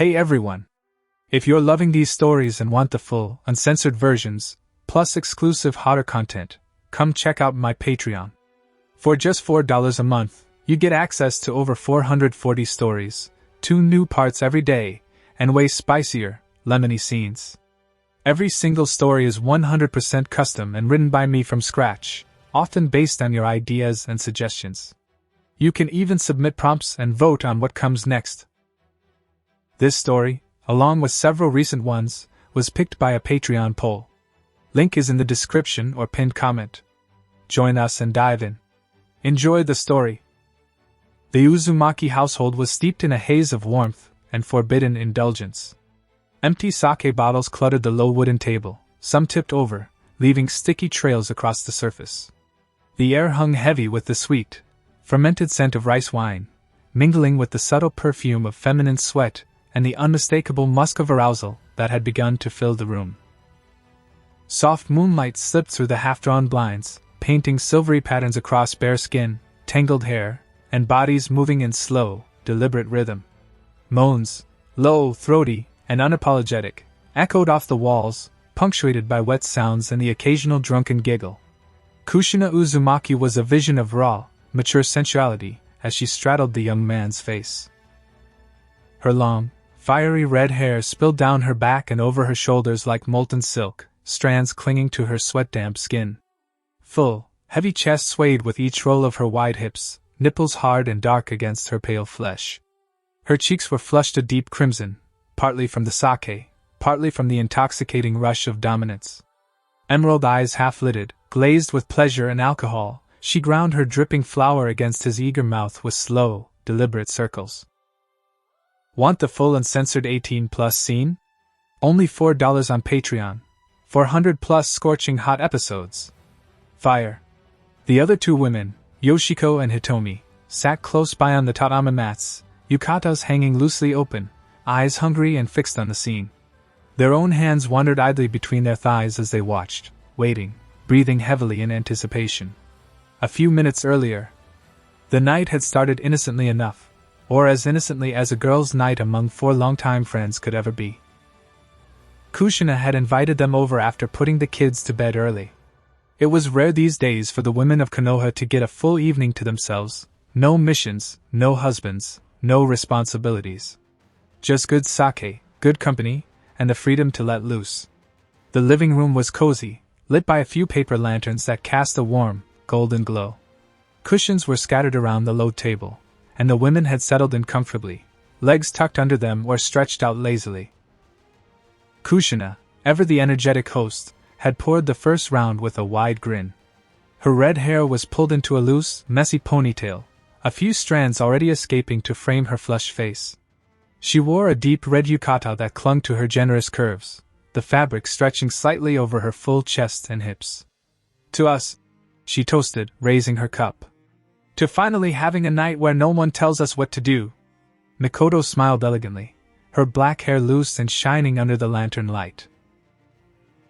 Hey everyone! If you're loving these stories and want the full, uncensored versions, plus exclusive hotter content, come check out my Patreon. For just $4 a month, you get access to over 440 stories, 2 new parts every day, and way spicier, lemony scenes. Every single story is 100% custom and written by me from scratch, often based on your ideas and suggestions. You can even submit prompts and vote on what comes next. This story, along with several recent ones, was picked by a Patreon poll. Link is in the description or pinned comment. Join us and dive in. Enjoy the story. The Uzumaki household was steeped in a haze of warmth and forbidden indulgence. Empty sake bottles cluttered the low wooden table, some tipped over, leaving sticky trails across the surface. The air hung heavy with the sweet, fermented scent of rice wine, mingling with the subtle perfume of feminine sweat and the unmistakable musk of arousal that had begun to fill the room. Soft moonlight slipped through the half-drawn blinds, painting silvery patterns across bare skin, tangled hair, and bodies moving in slow, deliberate rhythm. Moans, low, throaty, and unapologetic, echoed off the walls, punctuated by wet sounds and the occasional drunken giggle. Kushina Uzumaki was a vision of raw, mature sensuality as she straddled the young man's face. Her long, fiery red hair spilled down her back and over her shoulders like molten silk, strands clinging to her sweat-damp skin. Full, heavy chest swayed with each roll of her wide hips, nipples hard and dark against her pale flesh. Her cheeks were flushed a deep crimson, partly from the sake, partly from the intoxicating rush of dominance. Emerald eyes half-lidded, glazed with pleasure and alcohol, she ground her dripping flower against his eager mouth with slow, deliberate circles. Want the full uncensored 18+ scene? Only $4 on Patreon. 400+ scorching hot episodes. Fire. The other two women, Yoshiko and Hitomi, sat close by on the tatami mats, yukatas hanging loosely open, eyes hungry and fixed on the scene. Their own hands wandered idly between their thighs as they watched, waiting, breathing heavily in anticipation. A few minutes earlier, the night had started innocently enough, or as innocently as a girl's night among 4 longtime friends could ever be. Kushina had invited them over after putting the kids to bed early. It was rare these days for the women of Konoha to get a full evening to themselves, no missions, no husbands, no responsibilities. Just good sake, good company, and the freedom to let loose. The living room was cozy, lit by a few paper lanterns that cast a warm, golden glow. Cushions were scattered around the low table, and the women had settled in comfortably, legs tucked under them or stretched out lazily. Kushina, ever the energetic host, had poured the first round with a wide grin. Her red hair was pulled into a loose, messy ponytail, a few strands already escaping to frame her flushed face. She wore a deep red yukata that clung to her generous curves, the fabric stretching slightly over her full chest and hips. To us, she toasted, raising her cup. To finally having a night where no one tells us what to do. Mikoto smiled elegantly, her black hair loose and shining under the lantern light.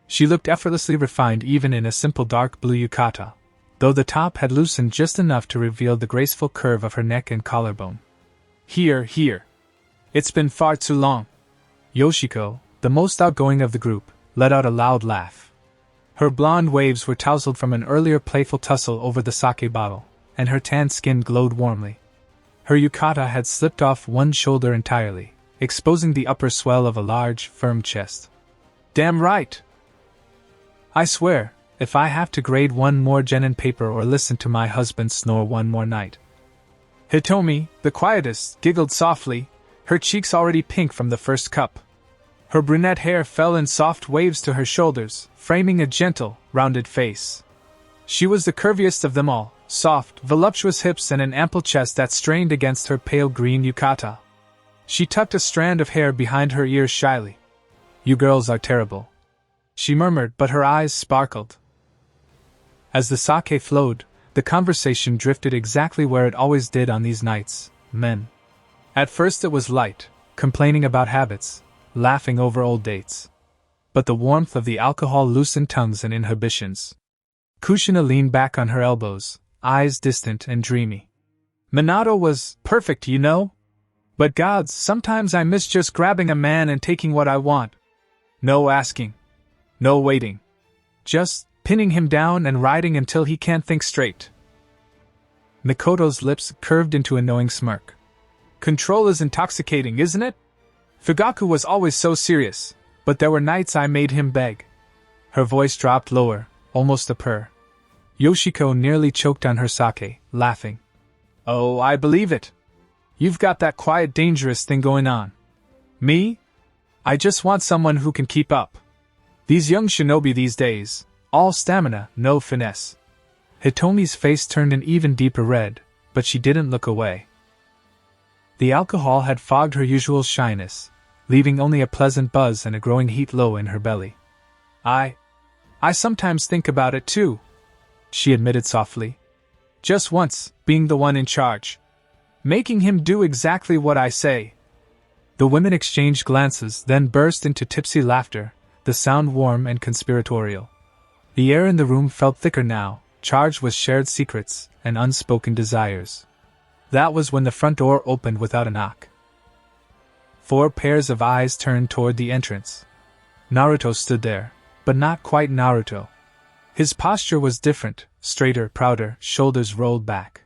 She looked effortlessly refined even in a simple dark blue yukata, though the top had loosened just enough to reveal the graceful curve of her neck and collarbone. Here. It's been far too long. Yoshiko, the most outgoing of the group, let out a loud laugh. Her blonde waves were tousled from an earlier playful tussle over the sake bottle, and her tanned skin glowed warmly. Her yukata had slipped off one shoulder entirely, exposing the upper swell of a large, firm chest. Damn right! I swear, if I have to grade one more genin paper or listen to my husband snore one more night. Hitomi, the quietest, giggled softly, her cheeks already pink from the first cup. Her brunette hair fell in soft waves to her shoulders, framing a gentle, rounded face. She was the curviest of them all, soft, voluptuous hips and an ample chest that strained against her pale green yukata. She tucked a strand of hair behind her ears shyly. You girls are terrible, she murmured, but her eyes sparkled. As the sake flowed, the conversation drifted exactly where it always did on these nights, men. At first it was light, complaining about habits, laughing over old dates. But the warmth of the alcohol loosened tongues and inhibitions. Kushina leaned back on her elbows, eyes distant and dreamy. Minato was perfect, you know? But gods, sometimes I miss just grabbing a man and taking what I want. No asking. No waiting. Just pinning him down and riding until he can't think straight. Mikoto's lips curved into a knowing smirk. Control is intoxicating, isn't it? Fugaku was always so serious, but there were nights I made him beg. Her voice dropped lower, almost a purr. Yoshiko nearly choked on her sake, laughing. Oh, I believe it. You've got that quiet, dangerous thing going on. Me? I just want someone who can keep up. These young shinobi these days, all stamina, no finesse. Hitomi's face turned an even deeper red, but she didn't look away. The alcohol had fogged her usual shyness, leaving only a pleasant buzz and a growing heat low in her belly. I sometimes think about it too, she admitted softly. Just once, being the one in charge. Making him do exactly what I say. The women exchanged glances, then burst into tipsy laughter, the sound warm and conspiratorial. The air in the room felt thicker now, charged with shared secrets and unspoken desires. That was when the front door opened without a knock. 4 pairs of eyes turned toward the entrance. Naruto stood there, but not quite Naruto. His posture was different, straighter, prouder, shoulders rolled back.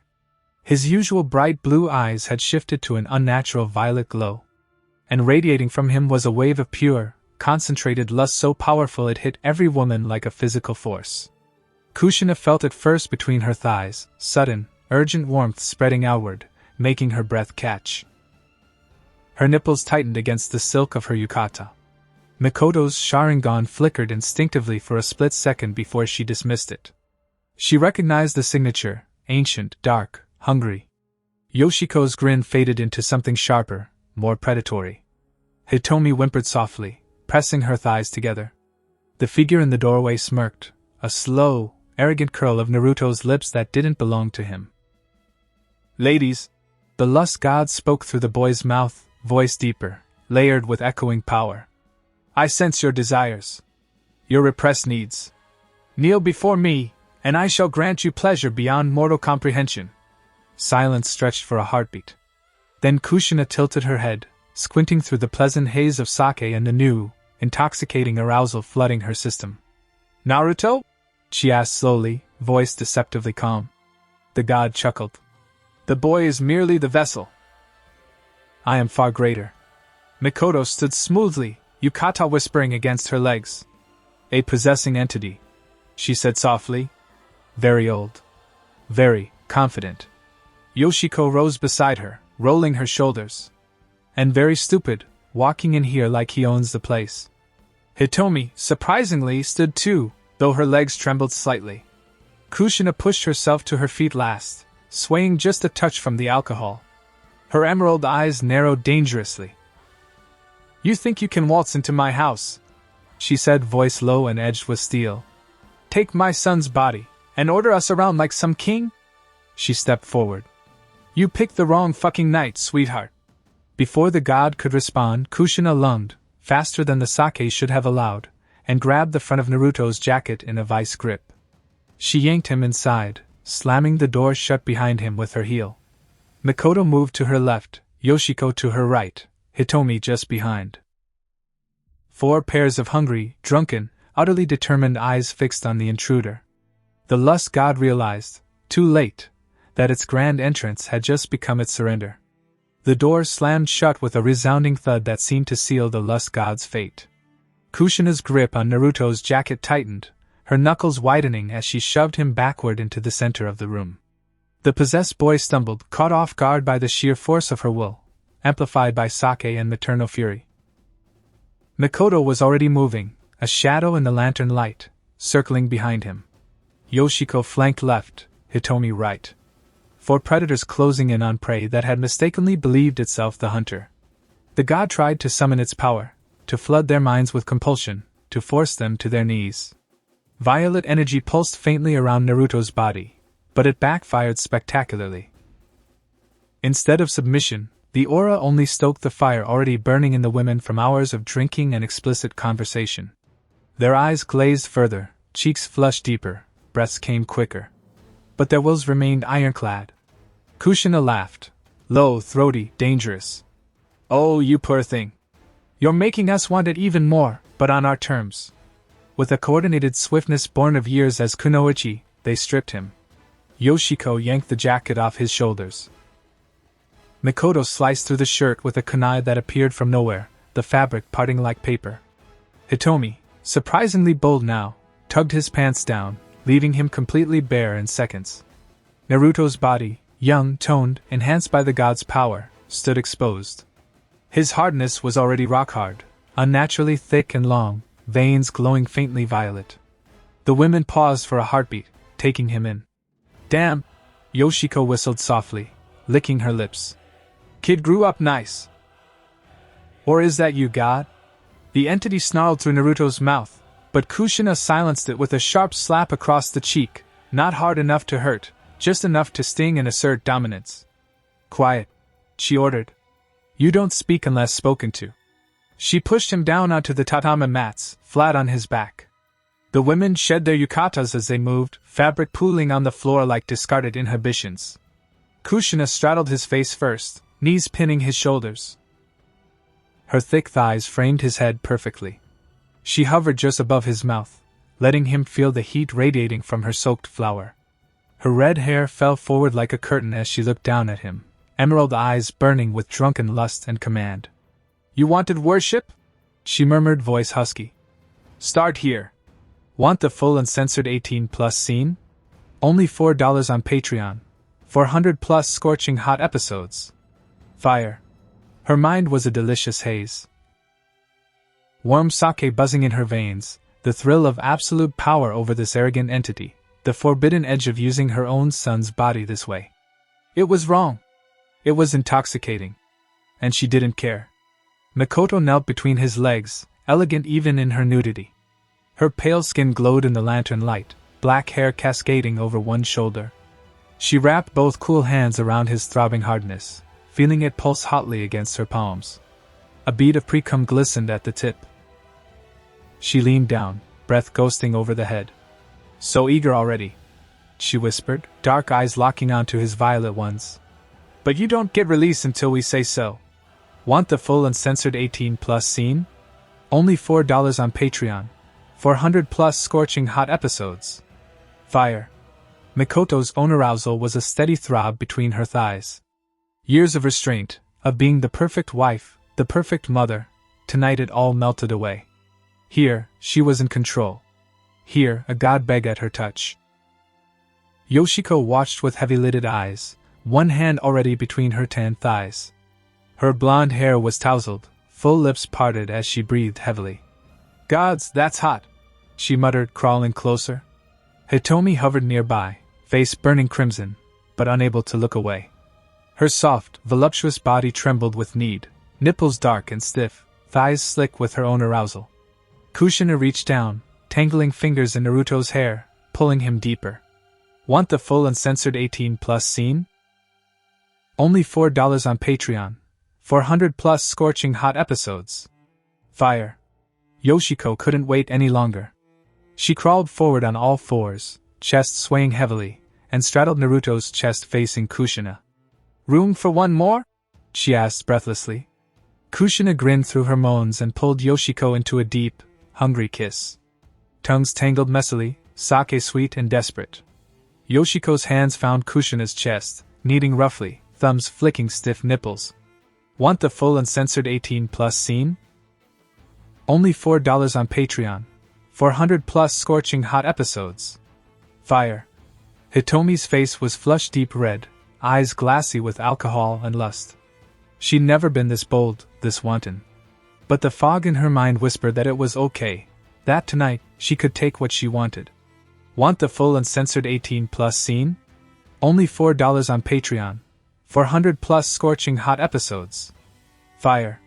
His usual bright blue eyes had shifted to an unnatural violet glow. And radiating from him was a wave of pure, concentrated lust so powerful it hit every woman like a physical force. Kushina felt it first between her thighs, sudden, urgent warmth spreading outward, making her breath catch. Her nipples tightened against the silk of her yukata. Mikoto's Sharingan flickered instinctively for a split second before she dismissed it. She recognized the signature, ancient, dark, hungry. Yoshiko's grin faded into something sharper, more predatory. Hitomi whimpered softly, pressing her thighs together. The figure in the doorway smirked, a slow, arrogant curl of Naruto's lips that didn't belong to him. Ladies, the lust god spoke through the boy's mouth, voice deeper, layered with echoing power. I sense your desires. Your repressed needs. Kneel before me, and I shall grant you pleasure beyond mortal comprehension. Silence stretched for a heartbeat. Then Kushina tilted her head, squinting through the pleasant haze of sake and the new, intoxicating arousal flooding her system. Naruto? She asked slowly, voice deceptively calm. The god chuckled. The boy is merely the vessel. I am far greater. Mikoto stood smoothly, yukata whispering against her legs. A possessing entity, she said softly. Very old. Very confident. Yoshiko rose beside her, rolling her shoulders. And very stupid, walking in here like he owns the place. Hitomi, surprisingly, stood too, though her legs trembled slightly. Kushina pushed herself to her feet last, swaying just a touch from the alcohol. Her emerald eyes narrowed dangerously. You think you can waltz into my house? She said, voice low and edged with steel. Take my son's body, and order us around like some king? She stepped forward. You picked the wrong fucking night, sweetheart. Before the god could respond, Kushina lunged, faster than the sake should have allowed, and grabbed the front of Naruto's jacket in a vice grip. She yanked him inside, slamming the door shut behind him with her heel. Mikoto moved to her left, Yoshiko to her right, Hitomi just behind. 4 pairs of hungry, drunken, utterly determined eyes fixed on the intruder. The lust god realized, too late, that its grand entrance had just become its surrender. The door slammed shut with a resounding thud that seemed to seal the lust god's fate. Kushina's grip on Naruto's jacket tightened, her knuckles widening as she shoved him backward into the center of the room. The possessed boy stumbled, caught off guard by the sheer force of her will, amplified by sake and maternal fury. Mikoto was already moving, a shadow in the lantern light, circling behind him. Yoshiko flanked left, Hitomi right. 4 predators closing in on prey that had mistakenly believed itself the hunter. The god tried to summon its power, to flood their minds with compulsion, to force them to their knees. Violet energy pulsed faintly around Naruto's body, but it backfired spectacularly. Instead of submission, the aura only stoked the fire already burning in the women from hours of drinking and explicit conversation. Their eyes glazed further, cheeks flushed deeper, breaths came quicker. But their wills remained ironclad. Kushina laughed. Low, throaty, dangerous. Oh, you poor thing. You're making us want it even more, but on our terms. With a coordinated swiftness born of years as kunoichi, they stripped him. Yoshiko yanked the jacket off his shoulders. Mikoto sliced through the shirt with a kunai that appeared from nowhere, the fabric parting like paper. Hitomi, surprisingly bold now, tugged his pants down, leaving him completely bare in seconds. Naruto's body, young, toned, enhanced by the god's power, stood exposed. His hardness was already rock-hard, unnaturally thick and long, veins glowing faintly violet. The women paused for a heartbeat, taking him in. Damn! Yoshiko whistled softly, licking her lips. Kid grew up nice. Or is that you, God? The entity snarled through Naruto's mouth, but Kushina silenced it with a sharp slap across the cheek, not hard enough to hurt, just enough to sting and assert dominance. Quiet, she ordered. You don't speak unless spoken to. She pushed him down onto the tatami mats, flat on his back. The women shed their yukatas as they moved, fabric pooling on the floor like discarded inhibitions. Kushina straddled his face first, knees pinning his shoulders. Her thick thighs framed his head perfectly. She hovered just above his mouth, letting him feel the heat radiating from her soaked flower. Her red hair fell forward like a curtain as she looked down at him, emerald eyes burning with drunken lust and command. You wanted worship? She murmured, voice husky. Start here. Want the full uncensored 18+ scene? Only $4 on Patreon. 400+ scorching hot episodes. Fire. Her mind was a delicious haze. Warm sake buzzing in her veins, the thrill of absolute power over this arrogant entity, the forbidden edge of using her own son's body this way. It was wrong. It was intoxicating. And she didn't care. Mikoto knelt between his legs, elegant even in her nudity. Her pale skin glowed in the lantern light, black hair cascading over one shoulder. She wrapped both cool hands around his throbbing hardness, feeling it pulse hotly against her palms. A bead of pre-cum glistened at the tip. She leaned down, breath ghosting over the head. So eager already, she whispered, dark eyes locking onto his violet ones. But you don't get released until we say so. Want the full uncensored 18+ scene? Only $4 on Patreon. 400+ scorching hot episodes. Fire. Mikoto's own arousal was a steady throb between her thighs. Years of restraint, of being the perfect wife, the perfect mother, tonight it all melted away. Here, she was in control. Here, a god begged at her touch. Yoshiko watched with heavy-lidded eyes, one hand already between her tan thighs. Her blonde hair was tousled, full lips parted as she breathed heavily. Gods, that's hot, she muttered, crawling closer. Hitomi hovered nearby, face burning crimson, but unable to look away. Her soft, voluptuous body trembled with need, nipples dark and stiff, thighs slick with her own arousal. Kushina reached down, tangling fingers in Naruto's hair, pulling him deeper. Want the full uncensored 18+ scene? Only $4 on Patreon. 400+ scorching hot episodes. Fire. Yoshiko couldn't wait any longer. She crawled forward on all fours, chest swaying heavily, and straddled Naruto's chest facing Kushina. Room for one more? She asked breathlessly. Kushina grinned through her moans and pulled Yoshiko into a deep, hungry kiss. Tongues tangled messily, sake sweet and desperate. Yoshiko's hands found Kushina's chest, kneading roughly, thumbs flicking stiff nipples. Want the full uncensored 18+ scene? Only $4 on Patreon. 400+ scorching hot episodes. Fire. Hitomi's face was flush deep red, eyes glassy with alcohol and lust. She'd never been this bold, this wanton. But the fog in her mind whispered that it was okay, that tonight, she could take what she wanted. Want the full uncensored 18+ scene? Only $4 on Patreon. 400+ scorching hot episodes. Fire.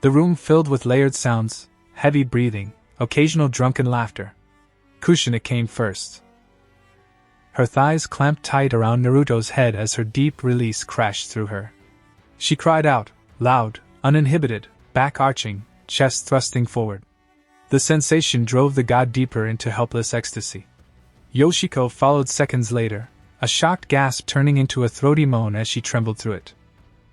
The room filled with layered sounds, heavy breathing, occasional drunken laughter. Kushina came first. Her thighs clamped tight around Naruto's head as her deep release crashed through her. She cried out, loud, uninhibited, back arching, chest thrusting forward. The sensation drove the god deeper into helpless ecstasy. Yoshiko followed seconds later, a shocked gasp turning into a throaty moan as she trembled through it.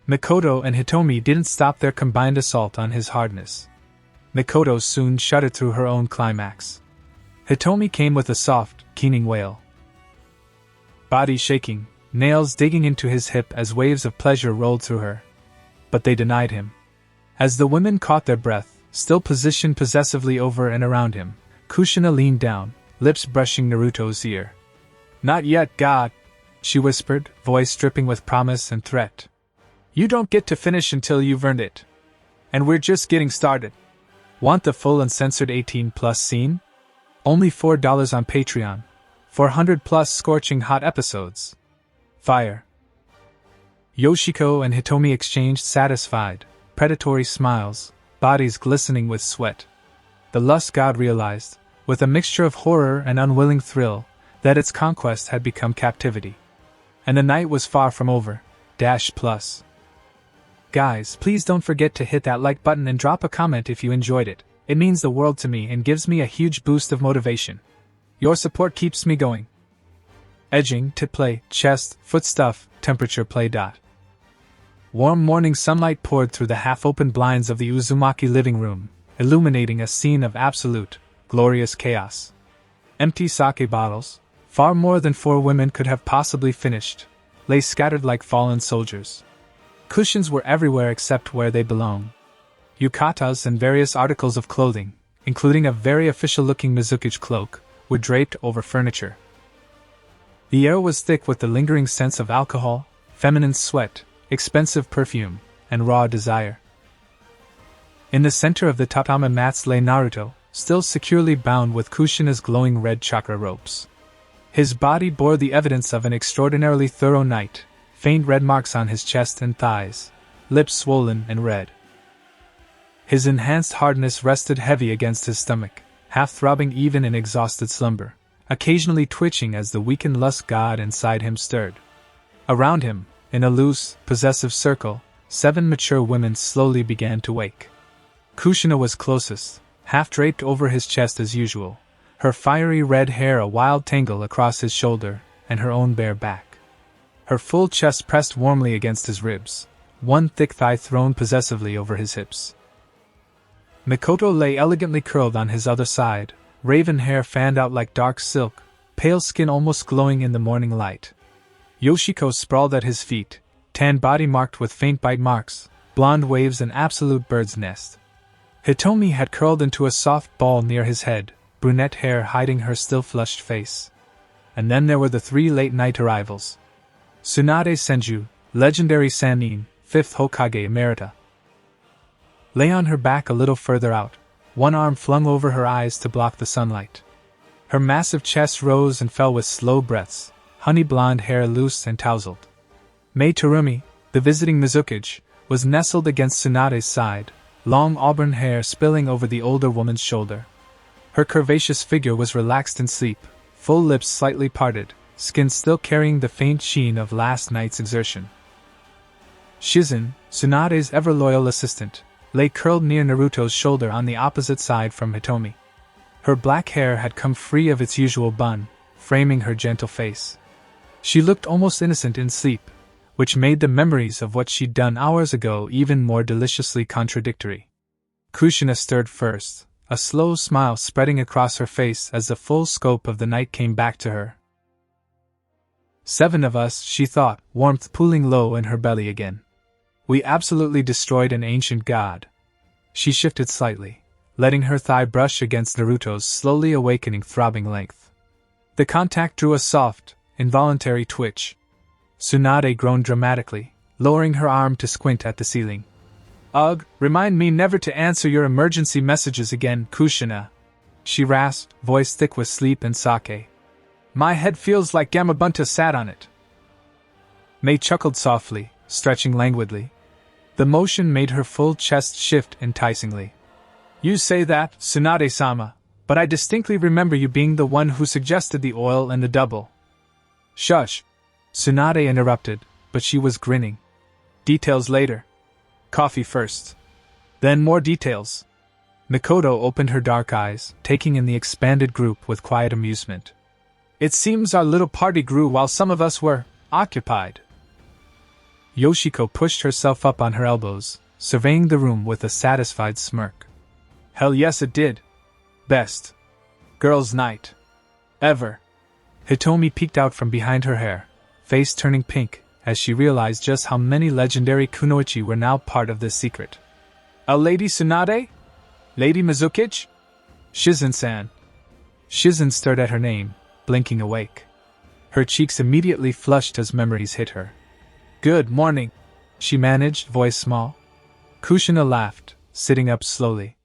Mikoto and Hitomi didn't stop their combined assault on his hardness. Mikoto soon shuddered through her own climax. Hitomi came with a soft, keening wail. Body shaking, nails digging into his hip as waves of pleasure rolled through her. But they denied him. As the women caught their breath, still positioned possessively over and around him, Kushina leaned down, lips brushing Naruto's ear. "Not yet, God," she whispered, voice dripping with promise and threat. "You don't get to finish until you've earned it. And we're just getting started." Want the full uncensored 18+ scene? Only $4 on Patreon. 400+ scorching hot episodes. Fire. Yoshiko and Hitomi exchanged satisfied, predatory smiles, bodies glistening with sweat. The lust god realized, with a mixture of horror and unwilling thrill, that its conquest had become captivity. And the night was far from over. +. Guys, please don't forget to hit that like button and drop a comment if you enjoyed it. It means the world to me and gives me a huge boost of motivation. Your support keeps me going. Edging, tit play, chest, foot stuff, temperature play. Warm morning sunlight poured through the half-open blinds of the Uzumaki living room, illuminating a scene of absolute, glorious chaos. Empty sake bottles, far more than 4 women could have possibly finished, lay scattered like fallen soldiers. Cushions were everywhere except where they belong. Yukatas and various articles of clothing, including a very official-looking Mizuki's cloak, were draped over furniture. The air was thick with the lingering sense of alcohol, feminine sweat, expensive perfume, and raw desire. In the center of the tatami mats lay Naruto, still securely bound with Kushina's glowing red chakra ropes. His body bore the evidence of an extraordinarily thorough night, faint red marks on his chest and thighs, lips swollen and red. His enhanced hardness rested heavy against his stomach, half throbbing even in exhausted slumber, occasionally twitching as the weakened lust god inside him stirred. Around him, in a loose, possessive circle, 7 mature women slowly began to wake. Kushina was closest, half draped over his chest as usual, her fiery red hair a wild tangle across his shoulder, and her own bare back. Her full chest pressed warmly against his ribs, one thick thigh thrown possessively over his hips. Mikoto lay elegantly curled on his other side, raven hair fanned out like dark silk, pale skin almost glowing in the morning light. Yoshiko sprawled at his feet, tan body marked with faint bite marks, blonde waves an absolute bird's nest. Hitomi had curled into a soft ball near his head, brunette hair hiding her still flushed face. And then there were the 3 late-night arrivals. Tsunade Senju, legendary Sannin, 5th Hokage Emerita, lay on her back a little further out, one arm flung over her eyes to block the sunlight. Her massive chest rose and fell with slow breaths, honey blonde hair loose and tousled. Mei Terumi, the visiting Mizuki, was nestled against Tsunade's side, long auburn hair spilling over the older woman's shoulder. Her curvaceous figure was relaxed in sleep, full lips slightly parted, skin still carrying the faint sheen of last night's exertion. Shizen, Tsunade's ever-loyal assistant, lay curled near Naruto's shoulder on the opposite side from Hitomi. Her black hair had come free of its usual bun, framing her gentle face. She looked almost innocent in sleep, which made the memories of what she'd done hours ago even more deliciously contradictory. Kushina stirred first, a slow smile spreading across her face as the full scope of the night came back to her. 7 of us, she thought, warmth pooling low in her belly again. We absolutely destroyed an ancient god. She shifted slightly, letting her thigh brush against Naruto's slowly awakening throbbing length. The contact drew a soft, involuntary twitch. Tsunade groaned dramatically, lowering her arm to squint at the ceiling. "Ugh, remind me never to answer your emergency messages again, Kushina," she rasped, voice thick with sleep and sake. "My head feels like Gamabunta sat on it." Mei chuckled softly, stretching languidly. The motion made her full chest shift enticingly. "You say that, Tsunade-sama, but I distinctly remember you being the one who suggested the oil and the double." "Shush!" Tsunade interrupted, but she was grinning. "Details later. Coffee first. Then more details." Mikoto opened her dark eyes, taking in the expanded group with quiet amusement. "It seems our little party grew while some of us were occupied." Yoshiko pushed herself up on her elbows, surveying the room with a satisfied smirk. Hell yes it did. Best girls' night ever. Hitomi peeked out from behind her hair, face turning pink, as she realized just how many legendary kunoichi were now part of this secret. A Lady Tsunade? Lady Mizukichi? Shizen-san. Shizen stared at her name, blinking awake. Her cheeks immediately flushed as memories hit her. Good morning, she managed, voice small. Kushina laughed, sitting up slowly.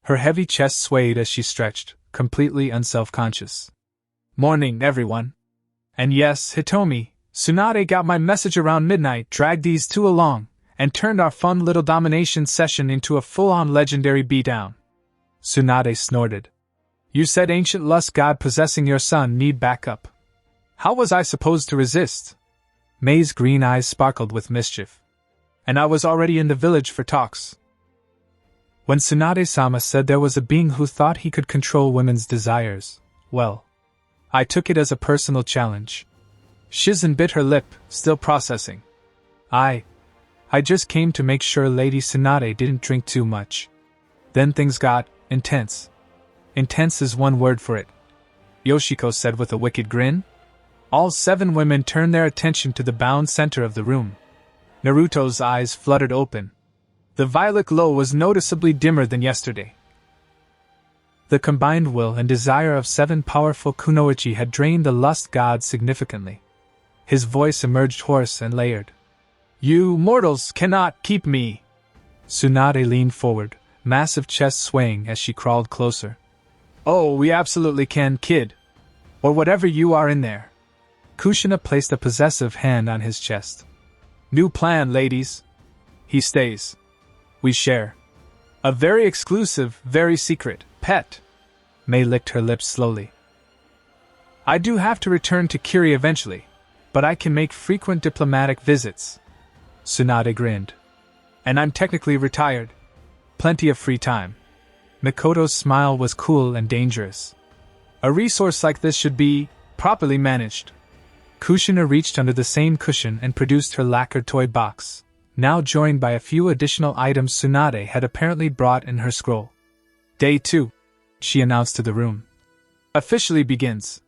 Her heavy chest swayed as she stretched, completely unself-conscious. Morning, everyone. And yes, Hitomi, Tsunade got my message around midnight, dragged these two along, and turned our fun little domination session into a full-on legendary beatdown. Tsunade snorted. You said ancient lust god possessing your son need backup. How was I supposed to resist? Mei's green eyes sparkled with mischief. And I was already in the village for talks. When Tsunade-sama said there was a being who thought he could control women's desires, well, I took it as a personal challenge. Shizen bit her lip, still processing. I just came to make sure Lady Tsunade didn't drink too much. Then things got intense. Intense is one word for it, Yoshiko said with a wicked grin. All 7 women turned their attention to the bound center of the room. Naruto's eyes fluttered open. The violet glow was noticeably dimmer than yesterday. The combined will and desire of 7 powerful kunoichi had drained the lust god significantly. His voice emerged hoarse and layered. You mortals cannot keep me. Tsunade leaned forward, massive chest swaying as she crawled closer. Oh, we absolutely can, kid. Or whatever you are in there. Kushina placed a possessive hand on his chest. New plan, ladies. He stays. We share. A very exclusive, very secret pet. Mei licked her lips slowly. I do have to return to Kiri eventually, but I can make frequent diplomatic visits. Tsunade grinned. And I'm technically retired. Plenty of free time. Mikoto's smile was cool and dangerous. A resource like this should be properly managed. Kushina reached under the same cushion and produced her lacquered toy box, now joined by a few additional items Tsunade had apparently brought in her scroll. Day 2, she announced to the room, officially begins.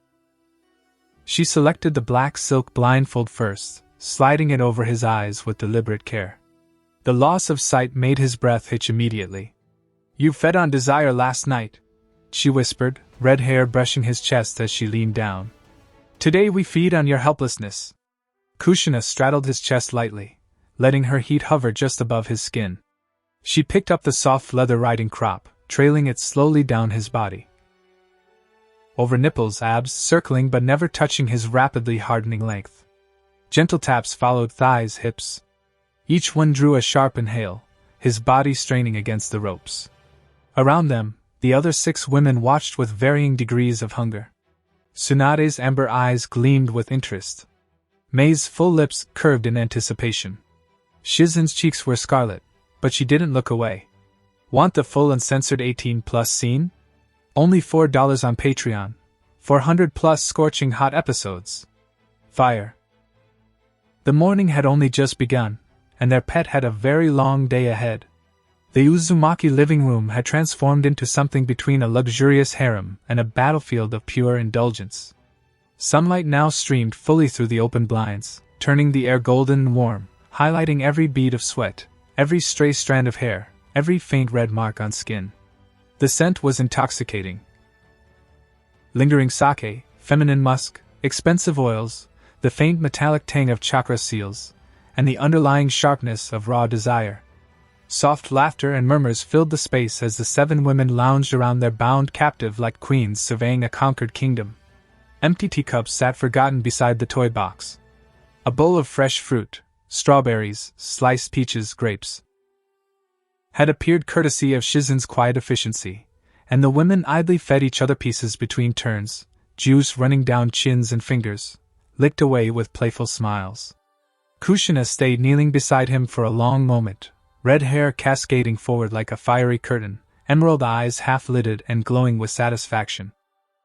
She selected the black silk blindfold first, sliding it over his eyes with deliberate care. The loss of sight made his breath hitch immediately. You fed on desire last night, she whispered, red hair brushing his chest as she leaned down. Today we feed on your helplessness. Kushina straddled his chest lightly, letting her heat hover just above his skin. She picked up the soft leather riding crop, trailing it slowly down his body. Over nipples, abs circling but never touching his rapidly hardening length. Gentle taps followed thighs, hips. Each one drew a sharp inhale, his body straining against the ropes. Around them, the other 6 women watched with varying degrees of hunger. Tsunade's amber eyes gleamed with interest. Mei's full lips curved in anticipation. Shizen's cheeks were scarlet, but she didn't look away. Want the full uncensored 18+ scene? Only $4 on Patreon. 400+ scorching hot episodes. Fire. The morning had only just begun, and their pet had a very long day ahead. The Uzumaki living room had transformed into something between a luxurious harem and a battlefield of pure indulgence. Sunlight now streamed fully through the open blinds, turning the air golden and warm, highlighting every bead of sweat, every stray strand of hair, every faint red mark on skin. The scent was intoxicating. Lingering sake, feminine musk, expensive oils, the faint metallic tang of chakra seals, and the underlying sharpness of raw desire. Soft laughter and murmurs filled the space as the 7 women lounged around their bound captive like queens surveying a conquered kingdom. Empty teacups sat forgotten beside the toy box. A bowl of fresh fruit, strawberries, sliced peaches, grapes, had appeared courtesy of Shizen's quiet efficiency, and the women idly fed each other pieces between turns, juice running down chins and fingers, licked away with playful smiles. Kushina stayed kneeling beside him for a long moment, red hair cascading forward like a fiery curtain, emerald eyes half-lidded and glowing with satisfaction.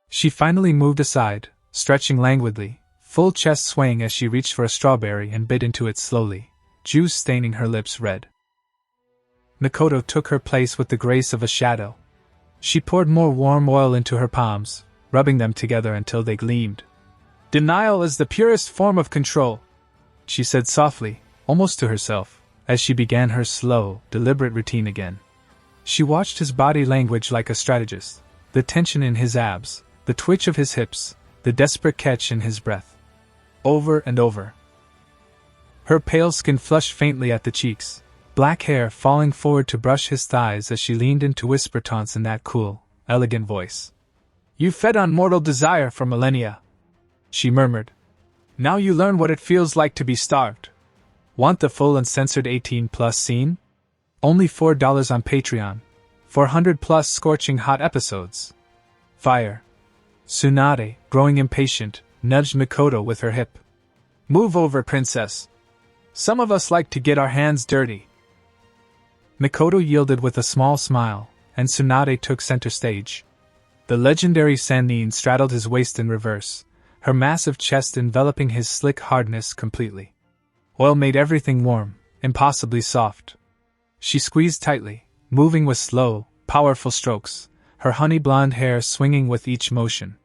She finally moved aside, stretching languidly, full chest swaying as she reached for a strawberry and bit into it slowly, juice staining her lips red. Makoto took her place with the grace of a shadow. She poured more warm oil into her palms, rubbing them together until they gleamed. "Denial is the purest form of control," she said softly, almost to herself, as she began her slow, deliberate routine again. She watched his body language like a strategist, the tension in his abs, the twitch of his hips, the desperate catch in his breath. Over and over. Her pale skin flushed faintly at the cheeks, black hair falling forward to brush his thighs as she leaned in to whisper taunts in that cool, elegant voice. "You fed on mortal desire for millennia," she murmured. "Now you learn what it feels like to be starved. Want the full uncensored 18+ scene? Only $4 on Patreon. 400+ scorching hot episodes. Fire." Tsunade, growing impatient, nudged Makoto with her hip. "Move over, princess. Some of us like to get our hands dirty." Makoto yielded with a small smile, and Tsunade took center stage. The legendary Sannin straddled his waist in reverse, her massive chest enveloping his slick hardness completely. Oil made everything warm, impossibly soft. She squeezed tightly, moving with slow, powerful strokes, her honey blonde hair swinging with each motion.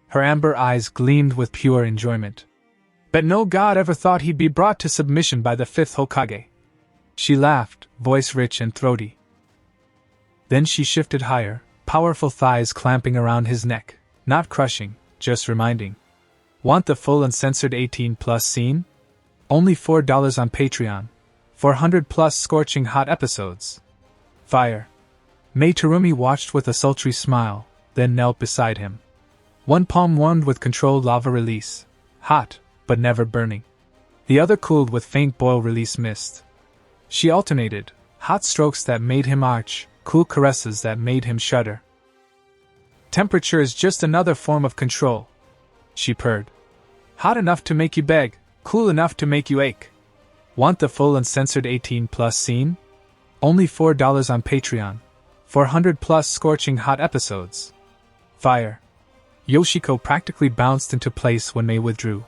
Her amber eyes gleamed with pure enjoyment. "Bet no god ever thought he'd be brought to submission by the 5th Hokage." She laughed, voice rich and throaty. Then she shifted higher, powerful thighs clamping around his neck, not crushing, just reminding. "Want the full uncensored 18+ scene? Only $4 on Patreon. 400+ scorching hot episodes. Fire." Mei Terumi watched with a sultry smile, then knelt beside him. One palm warmed with controlled lava release, hot, but never burning. The other cooled with faint boil release mist. She alternated, hot strokes that made him arch, cool caresses that made him shudder. "Temperature is just another form of control," she purred. "Hot enough to make you beg, cool enough to make you ache. Want the full uncensored 18+ scene? Only $4 on Patreon. 400+ scorching hot episodes. Fire." Yoshiko practically bounced into place when Mei withdrew.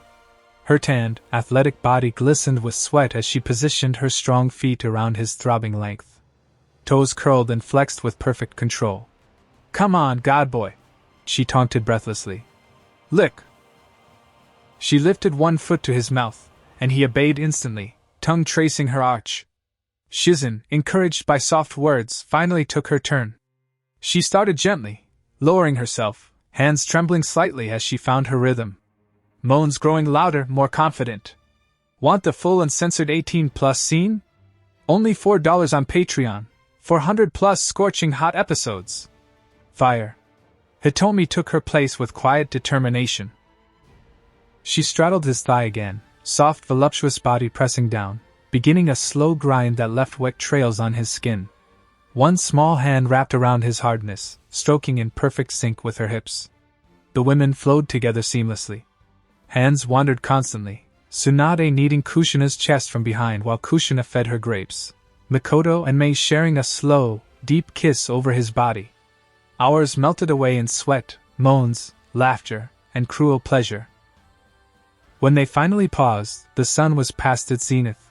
Her tanned, athletic body glistened with sweat as she positioned her strong feet around his throbbing length. Toes curled and flexed with perfect control. "Come on, god boy," she taunted breathlessly. "Lick." She lifted one foot to his mouth, and he obeyed instantly, tongue tracing her arch. Shizen, encouraged by soft words, finally took her turn. She started gently, lowering herself, hands trembling slightly as she found her rhythm. Moans growing louder, more confident. "Want the full uncensored 18+ scene? Only $4 on Patreon. 400+ scorching hot episodes. Fire." Hitomi took her place with quiet determination. She straddled his thigh again, soft voluptuous body pressing down, beginning a slow grind that left wet trails on his skin. One small hand wrapped around his hardness, stroking in perfect sync with her hips. The women flowed together seamlessly. Hands wandered constantly, Tsunade kneading Kushina's chest from behind while Kushina fed her grapes, Makoto and Mei sharing a slow, deep kiss over his body. Hours melted away in sweat, moans, laughter, and cruel pleasure. When they finally paused, the sun was past its zenith.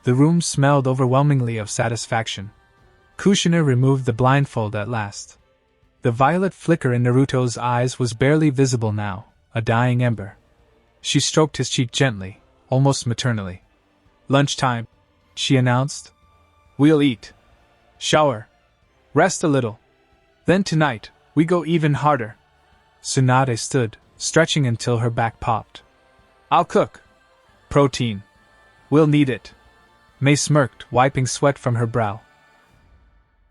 The room smelled overwhelmingly of satisfaction. Kushina removed the blindfold at last. The violet flicker in Naruto's eyes was barely visible now, a dying ember. She stroked his cheek gently, almost maternally. "Lunchtime," she announced. "We'll eat. Shower. Rest a little. Then tonight, we go even harder." Tsunade stood, stretching until her back popped. "I'll cook. Protein. We'll need it." Mei smirked, wiping sweat from her brow.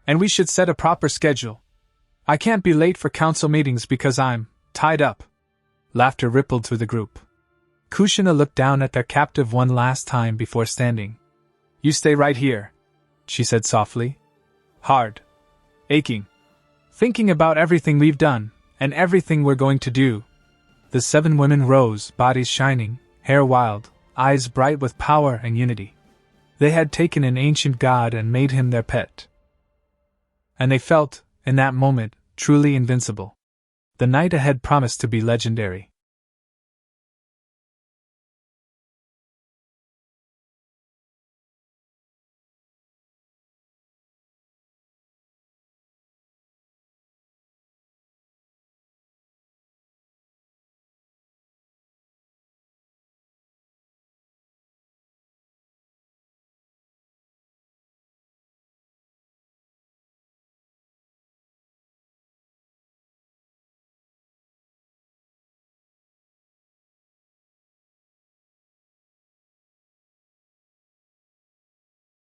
"And we should set a proper schedule. I can't be late for council meetings because I'm tied up." Laughter rippled through the group. Kushina looked down at their captive one last time before standing. "You stay right here," she said softly. "Hard. Aching. Thinking about everything we've done, and everything we're going to do." The 7 women rose, bodies shining, hair wild, eyes bright with power and unity. They had taken an ancient god and made him their pet. And they felt, in that moment, truly invincible. The night ahead promised to be legendary.